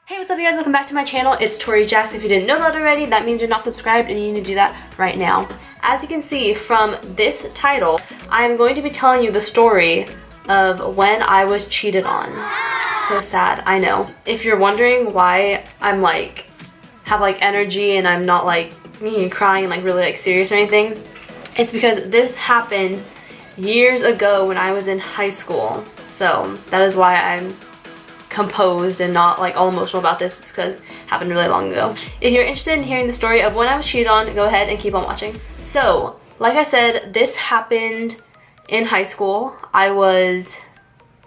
Hey, what's up you guys? Welcome back to my channel. It's Tori Jax. If you didn't know that already, that means you're not subscribed and you need to do that right now. As you can see from this title, I'm going to be telling you the story of when I was cheated on. So sad, I know. If you're wondering why I'm have energy and I'm not crying and really serious or anything, it's because this happened years ago when I was in high school. So that is why I'm composed and not all emotional about this. It's because it happened really long ago. If you're interested in hearing the story of when I was cheated on, go ahead and keep on watching. So like I said, this happened in high school. I was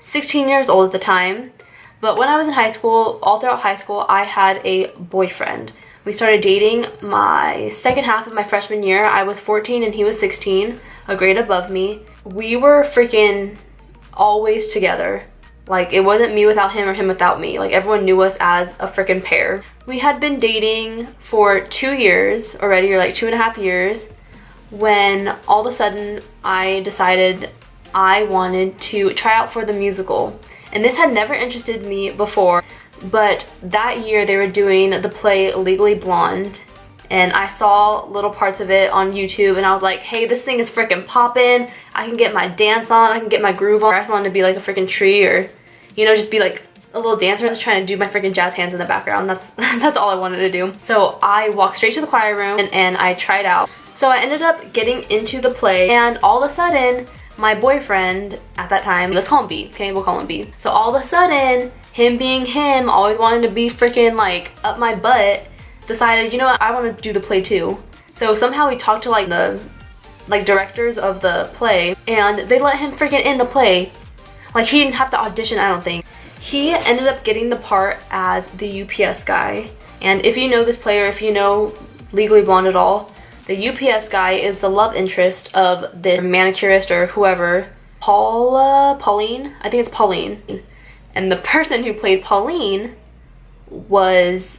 16 years old at the time, but when I was in high school, all throughout high school, I had a boyfriend. We started dating my second half of my freshman year. I was 14 and he was 16, a grade above me. We were freaking always together. It wasn't me without him or him without me. Everyone knew us as a freaking pair. We had been dating for 2 years already, or 2.5 years, when all of a sudden I decided I wanted to try out for the musical. And this had never interested me before, but that year they were doing the play Legally Blonde, and I saw little parts of it on YouTube and I was like, hey, this thing is freaking poppin'. I can get my dance on, I can get my groove on. I just wanted to be like a freaking tree, or just be like a little dancer. I was trying to do my freaking jazz hands in the background. That's all I wanted to do. So I walked straight to the choir room and I tried out. So I ended up getting into the play, and all of a sudden my boyfriend at that time, let's call him B, okay, we'll call him B. So all of a sudden, him being him, always wanting to be freaking up my butt, decided, you know what, I want to do the play too. So somehow he talked to the directors of the play, and they let him freaking in the play. He didn't have to audition, I don't think. He ended up getting the part as the UPS guy. And if you know this play, or if you know Legally Blonde at all, the UPS guy is the love interest of the manicurist or whoever. Pauline? I think it's Pauline. And the person who played Pauline was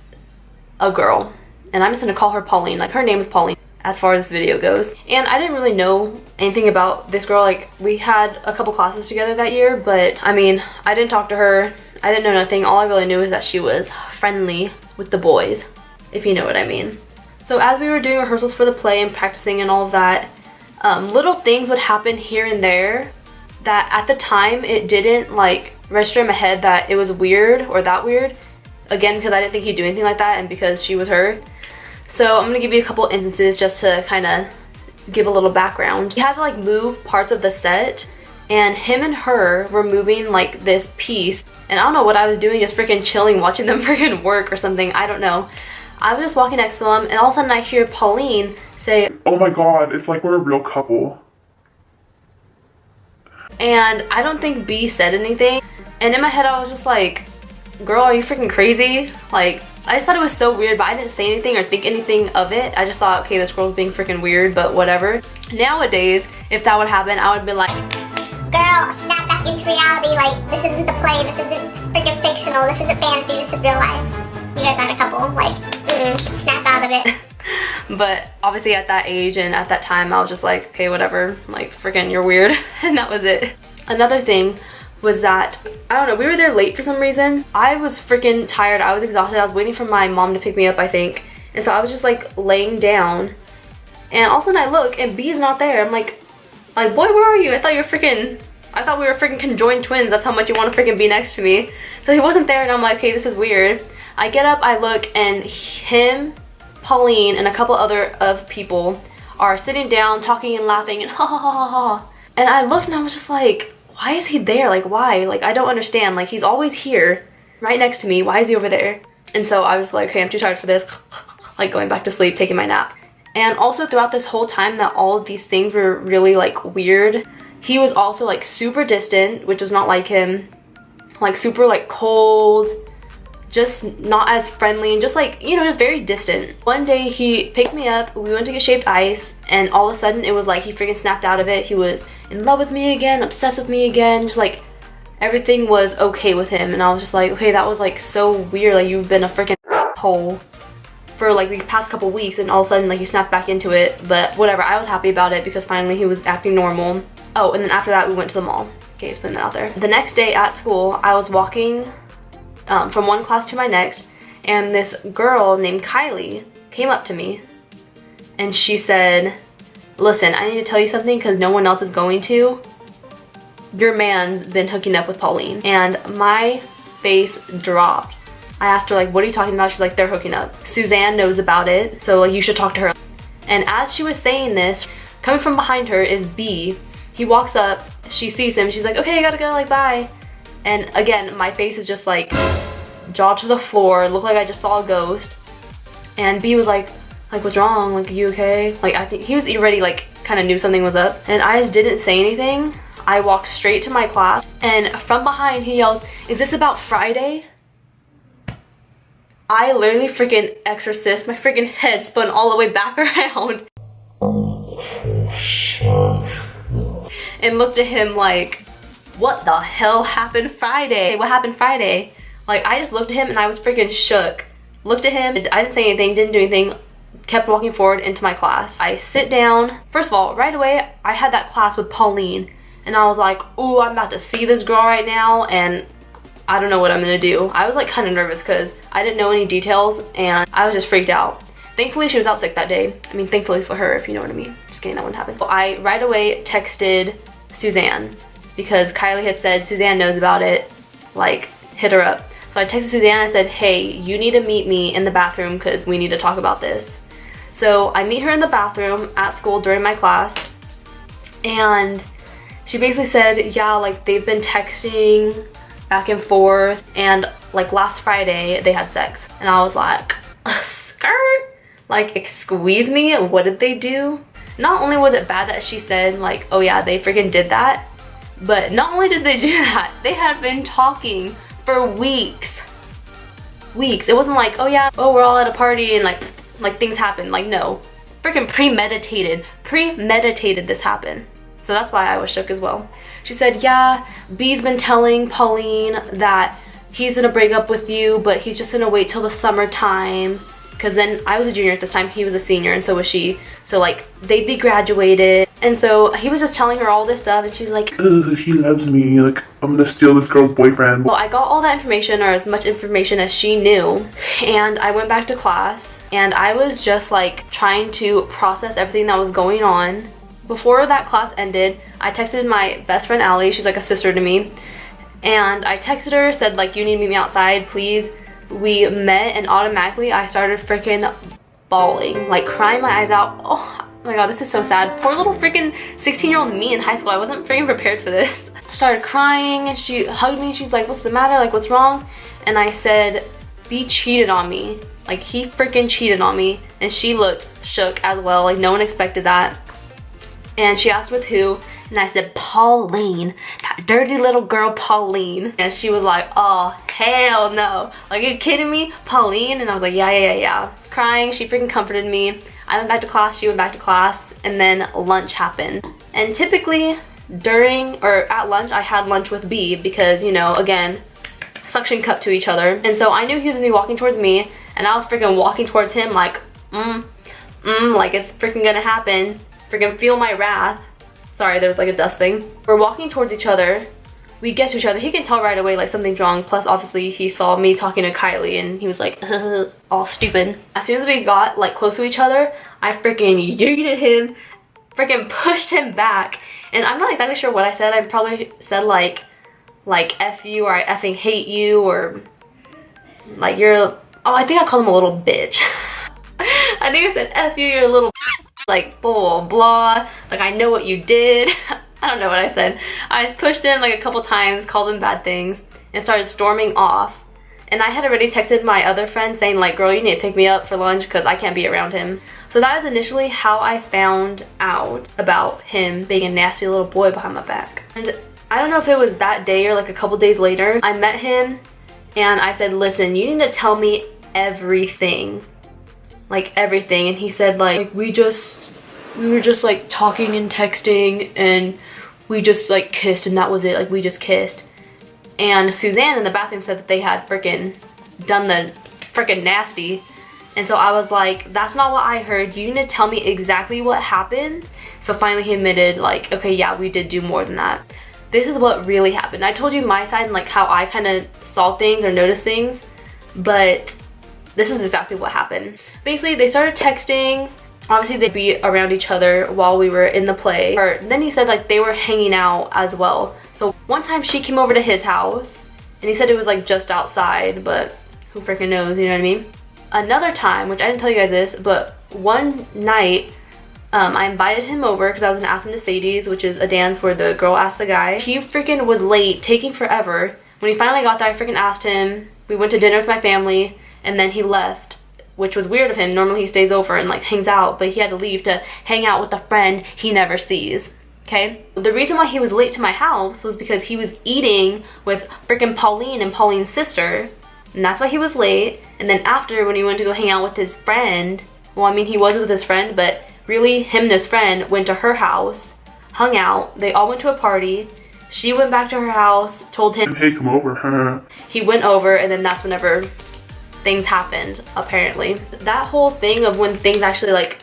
a girl. And I'm just gonna call her Pauline. Her name is Pauline as far as this video goes. And I didn't really know anything about this girl. We had a couple classes together that year, but I mean, I didn't talk to her. I didn't know nothing. All I really knew is that she was friendly with the boys, if you know what I mean. So as we were doing rehearsals for the play and practicing and all of that, little things would happen here and there that at the time it didn't register in my head that it was weird or that weird. Again, because I didn't think he'd do anything like that, and because she was her. So I'm gonna give you a couple instances just to kind of give a little background. He had to move parts of the set, and him and her were moving this piece, and I don't know what I was doing, just freaking chilling, watching them freaking work or something, I don't know. I was just walking next to them, and all of a sudden I hear Pauline say, "Oh my god, it's like we're a real couple." And I don't think B said anything, and in my head I was just like, girl, are you freaking crazy? I just thought it was so weird, but I didn't say anything or think anything of it. I just thought, okay, this girl's being freaking weird, but whatever. Nowadays, if that would happen, I would be like, girl, snap back into reality. This isn't the play, this isn't freaking fictional, this isn't fantasy, this is real life. You guys aren't a couple, snap out of it. But obviously at that age and at that time, I was just like, okay, whatever, freaking you're weird, and that was it. Another thing was that, I don't know, we were there late for some reason. I was freaking tired, I was exhausted, I was waiting for my mom to pick me up, I think. And so I was just laying down, and all of a sudden I look and B's not there. I'm like, boy, where are you? I thought we were freaking conjoined twins, that's how much you want to freaking be next to me. So he wasn't there, and I'm like, okay, this is weird. I get up, I look, and him, Pauline, and a couple other people are sitting down, talking and laughing, and ha ha ha ha ha. And I looked and I was just like, why is he there? Why? I don't understand. He's always here, right next to me. Why is he over there? And so I was like, okay, I'm too tired for this. Going back to sleep, taking my nap. And also throughout this whole time that all of these things were really weird, he was also super distant, which was not like him. Super cold, just not as friendly, and just just very distant. One day he picked me up, we went to get shaved ice, and all of a sudden it was he freaking snapped out of it. He was in love with me again, obsessed with me again, just everything was okay with him. And I was just like, okay, that was so weird. You've been a freaking hole for the past couple weeks, and all of a sudden you snapped back into it. But whatever, I was happy about it because finally he was acting normal. Oh, and then after that we went to the mall. Okay, just putting that out there. The next day at school, I was walking from one class to my next, and this girl named Kylie came up to me and she said, listen, I need to tell you something because no one else is going to. Your man's been hooking up with Pauline. And my face dropped. I asked her, like, what are you talking about? She's like, they're hooking up. Suzanne knows about it, so like, you should talk to her. And as she was saying this, coming from behind her is B. He walks up, she sees him, she's like, okay, I gotta go, like, bye. And again, my face is just like, jaw to the floor, looked like I just saw a ghost. And B was like, what's wrong? Like, are you okay? Like, I think he was already like, kind of knew something was up. And I just didn't say anything. I walked straight to my class, and from behind he yells, is this about Friday? I literally freaking exorcist, my freaking head spun all the way back around. And looked at him like, what the hell happened Friday? What happened Friday? Like, I just looked at him and I was freaking shook. Looked at him, I didn't say anything, didn't do anything, kept walking forward into my class. I sit down. First of all, right away, I had that class with Pauline. And I was like, ooh, I'm about to see this girl right now, and I don't know what I'm gonna do. I was like kind of nervous because I didn't know any details and I was just freaked out. Thankfully, she was out sick that day. I mean, thankfully for her, if you know what I mean. Just kidding, that wouldn't happen. So I right away texted Suzanne because Kylie had said Suzanne knows about it, like, hit her up. So I texted Suzanne and I said, hey, you need to meet me in the bathroom because we need to talk about this. So I meet her in the bathroom at school during my class, and she basically said, yeah, like, they've been texting back and forth, and like last Friday they had sex. And I was like, skirt? Like, excuse me, what did they do? Not only was it bad that she said like, oh yeah, they freaking did that, but not only did they do that, they had been talking for weeks. It wasn't like, oh yeah, oh, we're all at a party and like things happen. Like, no, freaking premeditated this happened. So that's why I was shook as well. She said, yeah, B's been telling Pauline that he's gonna break up with you, but he's just gonna wait till the summertime. Because then I was a junior at this time, he was a senior, and so was she. So like, they'd be graduated. And so he was just telling her all this stuff, and she's like, ugh, he loves me, like, I'm gonna steal this girl's boyfriend. Well, I got all that information, or as much information as she knew, and I went back to class, and I was just like trying to process everything that was going on. Before that class ended, I texted my best friend Allie, she's like a sister to me, and I texted her, said like, you need to meet me outside, please. We met, and automatically I started freaking bawling, like crying my eyes out. Oh my god, this is so sad. Poor little freaking 16-year-old me in high school. I wasn't freaking prepared for this. I started crying, and she hugged me. She's like, what's the matter? Like, what's wrong? And I said, B cheated on me. Like, he freaking cheated on me. And she looked shook as well. Like, no one expected that. And she asked with who, and I said, Pauline, that dirty little girl Pauline. And she was like, oh, hell no. Like, are you kidding me? Pauline? And I was like, yeah. Crying, she freaking comforted me. I went back to class, she went back to class, and then lunch happened. And typically, during, or at lunch, I had lunch with B because, you know, again, suction cup to each other. And so I knew he was gonna be walking towards me, and I was freaking walking towards him like, like it's freaking gonna happen. Freaking feel my wrath. Sorry, there was like a dust thing. We're walking towards each other. We get to each other. He can tell right away like something's wrong. Plus, obviously, he saw me talking to Kylie and he was like, all stupid. As soon as we got like close to each other, I freaking yeeted him, freaking pushed him back. And I'm not exactly sure what I said. I probably said like F you, or I effing hate you, or like you're, oh, I think I called him a little bitch. I think I said F you, you're a little like blah blah, like I know what you did. I don't know what I said. I pushed him like a couple times, called him bad things, and started storming off. And I had already texted my other friend saying like, girl, you need to pick me up for lunch because I can't be around him. So that was initially how I found out about him being a nasty little boy behind my back. And I don't know if it was that day or like a couple days later, I met him and I said, listen, you need to tell me everything. Like everything. And he said like, we were just like talking and texting, and we just like kissed, and that was it. Like, we just kissed. And Suzanne in the bathroom said that they had freaking done the freaking nasty. And so I was like, that's not what I heard. You need to tell me exactly what happened. So finally he admitted like, okay, yeah, we did do more than that. This is what really happened. I told you my side and like how I kind of saw things or noticed things, but this is exactly what happened. Basically, they started texting. Obviously, they'd be around each other while we were in the play. Or then he said like they were hanging out as well. So one time she came over to his house and he said it was like just outside, but who freaking knows, you know what I mean? Another time, which I didn't tell you guys this, but one night I invited him over because I was gonna ask him to Sadie's, which is a dance where the girl asked the guy. He freaking was late, taking forever. When he finally got there, I freaking asked him. We went to dinner with my family and then he left, which was weird of him. Normally he stays over and like hangs out, but he had to leave to hang out with a friend he never sees. Okay? The reason why he was late to my house was because he was eating with freaking Pauline and Pauline's sister, and that's why he was late. And then after, when he went to go hang out with his friend, well, I mean, he was with his friend, but really him and his friend went to her house, hung out, they all went to a party. She went back to her house, told him, hey, come over. He went over, and then that's whenever things happened, apparently. That whole thing of when things actually like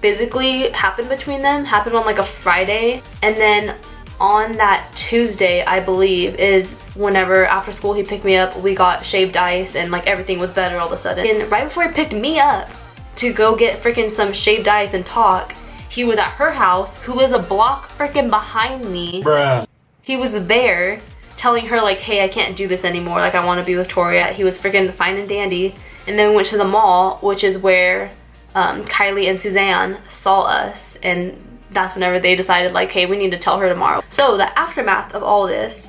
physically happened between them happened on like a Friday, and then on that Tuesday, I believe, is whenever after school he picked me up, we got shaved ice and like everything was better all of a sudden. And right before he picked me up to go get freaking some shaved ice and talk, he was at her house, who lives a block freaking behind me. Bruh. He was there telling her like, hey, I can't do this anymore, like I want to be with Tori. He was freaking fine and dandy. And then we went to the mall, which is where Kylie and Suzanne saw us, and that's whenever they decided like, hey, we need to tell her tomorrow. So the aftermath of all this,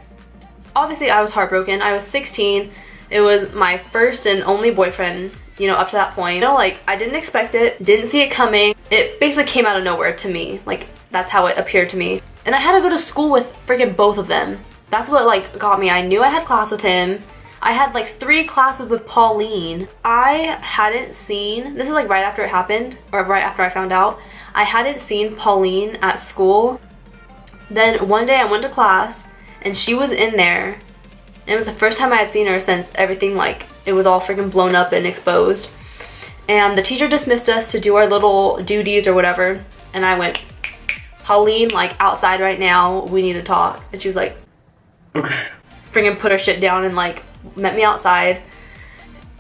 obviously I was heartbroken. I was 16. It was my first and only boyfriend, you know, up to that point. You know, like I didn't expect it, didn't see it coming. It basically came out of nowhere to me. Like that's how it appeared to me. And I had to go to school with freaking both of them. That's what like got me. I knew I had class with him. I had like 3 classes with Pauline. I hadn't seen, this is like right after it happened, or right after I found out, I hadn't seen Pauline at school. Then one day I went to class and she was in there, and it was the first time I had seen her since everything like, it was all freaking blown up and exposed. And the teacher dismissed us to do our little duties or whatever, and I went, Pauline, like outside right now, we need to talk. And she was like, Okay. Freaking put her shit down and like met me outside.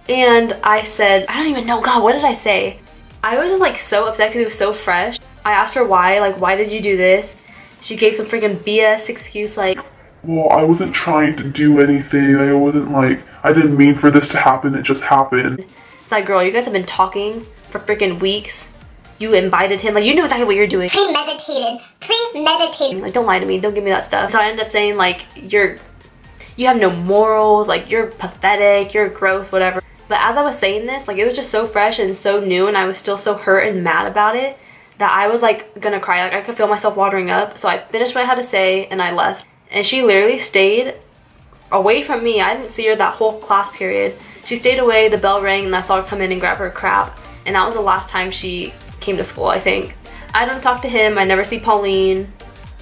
And I said, I don't even know, God, what did I say? I was just like so upset because it was so fresh. I asked her why, like, why did you do this? She gave some freaking BS excuse like, Well, I wasn't trying to do anything. I wasn't like, I didn't mean for this to happen. It just happened. It's like, girl, you guys have been talking for freaking weeks. You invited him, like you knew exactly what you're doing. Premeditated. Like, don't lie to me, don't give me that stuff. So I ended up saying like, you have no morals, like you're pathetic, you're gross, whatever. But as I was saying this, like it was just so fresh and so new, and I was still so hurt and mad about it that I was like gonna cry. Like I could feel myself watering up. So I finished what I had to say and I left. And she literally stayed away from me. I didn't see her that whole class period. She stayed away, the bell rang, and I saw her come in and grab her crap. And that was the last time she came to school, I think. I don't talk to him, I never see Pauline.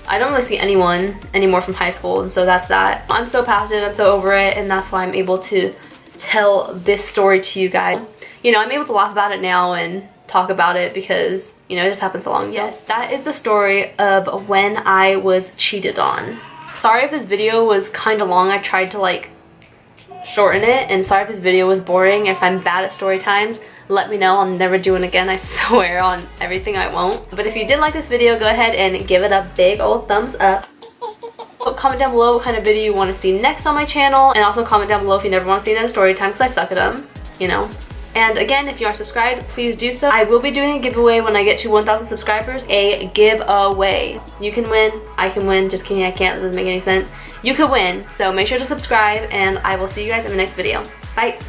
I don't really see anyone anymore from high school, and so that's that. I'm so past it, I'm so over it, and that's why I'm able to tell this story to you guys. You know, I'm able to laugh about it now and talk about it because, you know, it just happened so long ago. Yes, that is the story of when I was cheated on. Sorry if this video was kind of long. I tried to like shorten it, and sorry if this video was boring. If I'm bad at story times, let me know. I'll never do it again, I swear on everything I won't. But if you did like this video, go ahead and give it a big old thumbs up. Comment down below what kind of video you want to see next on my channel, and also comment down below if you never want to see another story time because I suck at them, you know. And again, if you aren't subscribed, please do so. I will be doing a giveaway when I get to 1,000 subscribers. A giveaway. You can win, I can win. Just kidding, I can't. That doesn't make any sense. You could win, so make sure to subscribe, and I will see you guys in the next video. Bye.